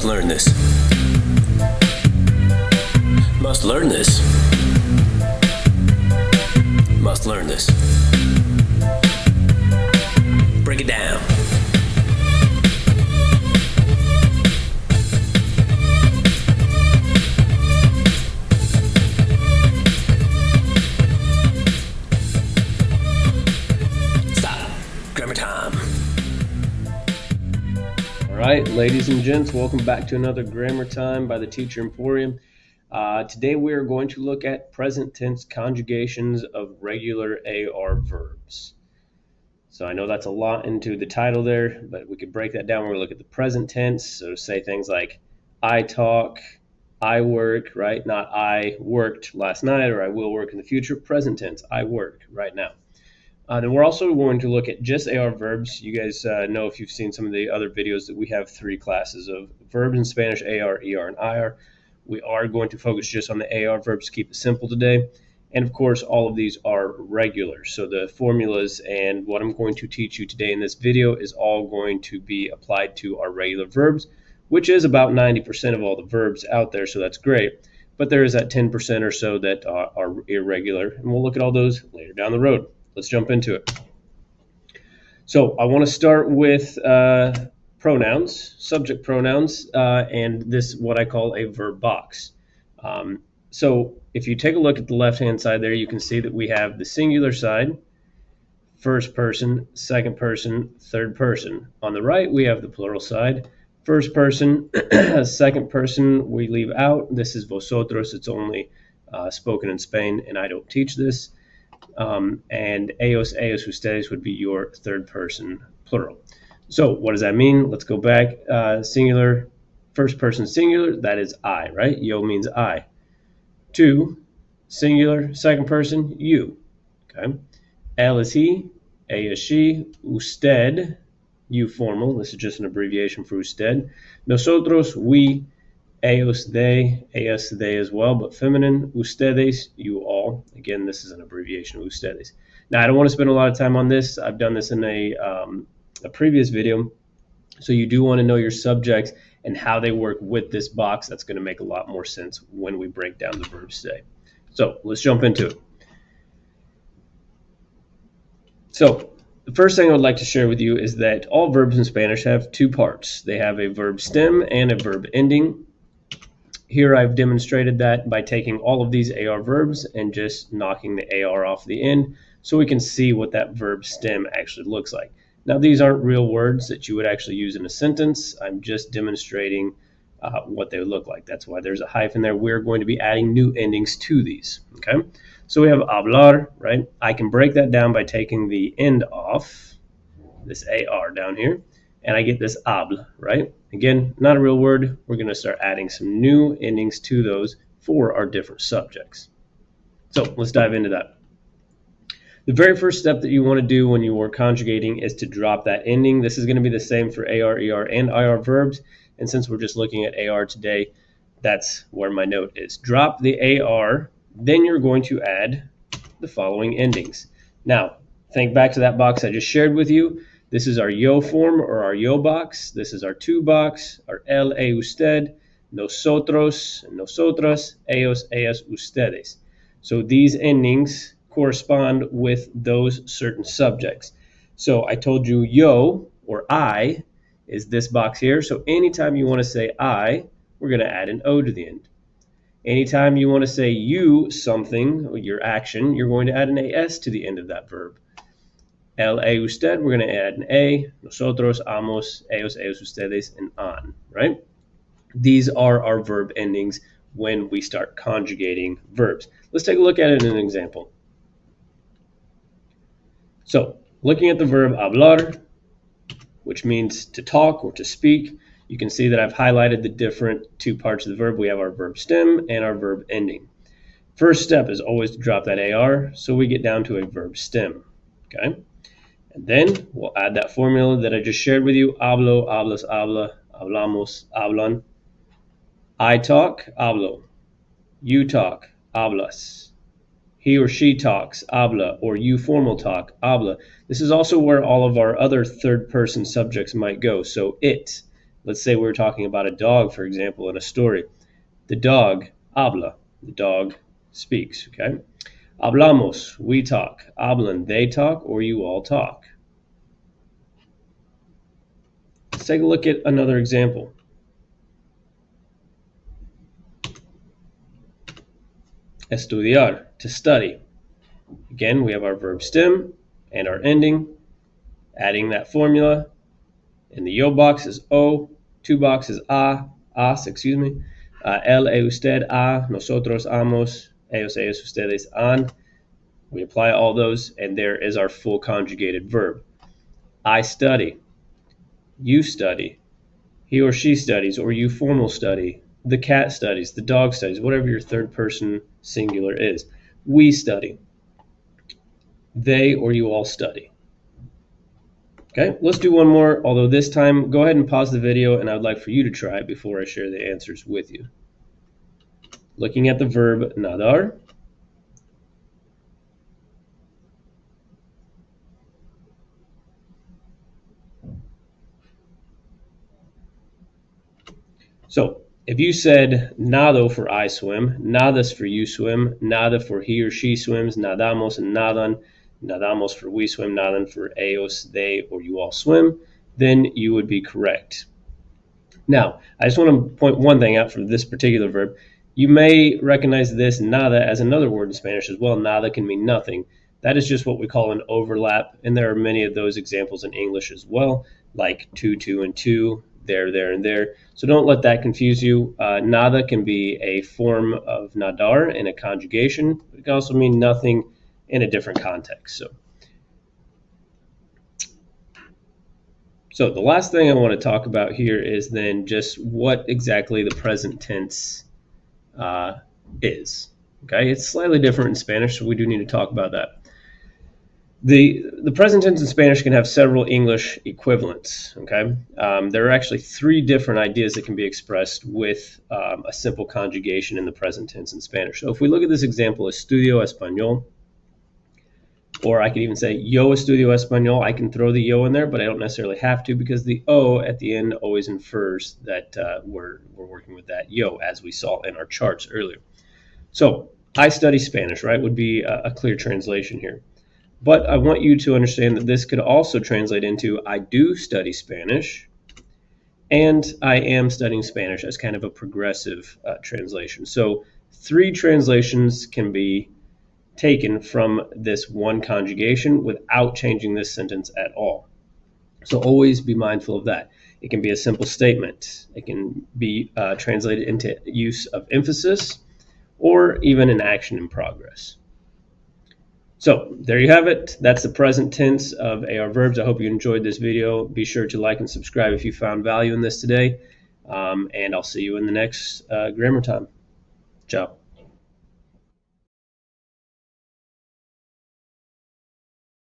learn this. Must learn this. Must learn this. Break it down. Stop. Grammar time. All right, ladies and gents, welcome back to another Grammar Time by the Teacher Emporium. Today we are going to look at present tense conjugations of regular AR verbs. So I know that's a lot into the title there, but we could break that down. We're going to look at the present tense. So say things like I talk, I work, right? Not I worked last night or I will work in the future. Present tense, I work right now. Then we're also going to look at just AR verbs. You guys know, if you've seen some of the other videos, that we have 3 classes of verbs in Spanish: AR, ER, and IR. We are going to focus just on the AR verbs to keep it simple today. And of course, all of these are regular. So the formulas and what I'm going to teach you today in this video is all going to be applied to our regular verbs, which is about 90% of all the verbs out there. So that's great. But there is that 10% or so that are irregular. And we'll look at all those later down the road. Let's jump into it. So I want to start with pronouns, subject pronouns, and this what I call a verb box. So if you take a look at the left-hand side there, you can see that we have the singular side, first person, second person, third person. On the right, we have the plural side, first person, second person we leave out. This is vosotros. It's only spoken in Spain, and I don't teach this. And ellos, ustedes would be your third person plural. So what does that mean? Let's go back. Singular, first person singular, that is I, right? Yo means I. 2, singular, second person, you. Okay. Él is he, ella is she, usted, you formal. This is just an abbreviation for usted. Nosotros, we. Ellos, they, ellas, they as well, but feminine. Ustedes, you all. Again, this is an abbreviation of ustedes. Now, I don't want to spend a lot of time on this. I've done this in a previous video. So you do want to know your subjects and how they work with this box. That's going to make a lot more sense when we break down the verbs today. So let's jump into it. So the first thing I would like to share with you is that all verbs in Spanish have 2 parts. They have a verb stem and a verb ending. Here I've demonstrated that by taking all of these AR verbs and just knocking the AR off the end so we can see what that verb stem actually looks like. Now, these aren't real words that you would actually use in a sentence. I'm just demonstrating what they would look like. That's why there's a hyphen there. We're going to be adding new endings to these. Okay, so we have hablar, right? I can break that down by taking the end off, this AR down here, and I get this habla, right? Again, not a real word. We're going to start adding some new endings to those for our different subjects. So let's dive into that. The very first step that you want to do when you are conjugating is to drop that ending. This is going to be the same for AR, ER, and IR verbs. And since we're just looking at AR today, that's where my note is. Drop the AR, then you're going to add the following endings. Now, think back to that box I just shared with you. This is our yo form or our yo box. This is our to box, our él, usted, nosotros, nosotras, ellos, ellas, ustedes. So these endings correspond with those certain subjects. So I told you yo or I is this box here. So anytime you want to say I, we're going to add an O to the end. Anytime you want to say you something, or your action, you're going to add an AS to the end of that verb. Él, usted, we're going to add an A, nosotros, amos, ellos, ellos, ustedes, and on, right? These are our verb endings when we start conjugating verbs. Let's take a look at it in an example. So, looking at the verb hablar, which means to talk or to speak, you can see that I've highlighted the different 2 parts of the verb. We have our verb stem and our verb ending. First step is always to drop that AR, so we get down to a verb stem, okay? And then we'll add that formula that I just shared with you. Hablo, hablas, habla, hablamos, hablan. I talk, hablo. You talk, hablas. He or she talks, habla, or you formal talk, habla. This is also where all of our other third-person subjects might go. So it, Let's say we're talking about a dog, for example, in a story. The dog habla. The dog speaks, okay? Hablamos, we talk. Hablan, they talk, or you all talk. Let's take a look at another example. Estudiar, to study. Again, we have our verb stem and our ending. Adding that formula. In the yo box is o, to box is as, excuse me. Él, usted, a, nosotros, amos, ellos, ustedes, han. We apply all those, and there is our full conjugated verb. I study. You study. He or she studies, or you formal study. The cat studies, the dog studies, whatever your third person singular is. We study. They or you all study. Okay, let's do one more, although this time, go ahead and pause the video, and I would like for you to try it before I share the answers with you. Looking at the verb nadar. So, if you said nado for I swim, nadas for you swim, nada for he or she swims, nadamos and nadan, nadamos for we swim, nadan for ellos, they, or you all swim, then you would be correct. Now, I just want to point one thing out for this particular verb. You may recognize this nada as another word in Spanish as well. Nada can mean nothing. That is just what we call an overlap, and there are many of those examples in English as well, like two, and two, there, and there. So don't let that confuse you. Nada can be a form of nadar in a conjugation. It can also mean nothing in a different context. So the last thing I want to talk about here is then just what exactly the present tense is. Okay, it's slightly different in Spanish, so we do need to talk about that. The present tense in Spanish can have several English equivalents. Okay, there are actually three different ideas that can be expressed with a simple conjugation in the present tense in Spanish. So if we look at this example, estudio español, or I could even say yo estudio español. I can throw the yo in there, but I don't necessarily have to because the o at the end always infers that we're working with that yo, as we saw in our charts earlier. So I study Spanish, right, would be a clear translation here. But I want you to understand that this could also translate into I do study Spanish and I am studying Spanish as kind of a progressive translation. So three translations can be taken from this one conjugation without changing this sentence at all. So always be mindful of that. It can be a simple statement. It can be translated into use of emphasis or even an action in progress. So there you have it. That's the present tense of AR verbs. I hope you enjoyed this video. Be sure to like and subscribe if you found value in this today. And I'll see you in the next grammar time. Ciao.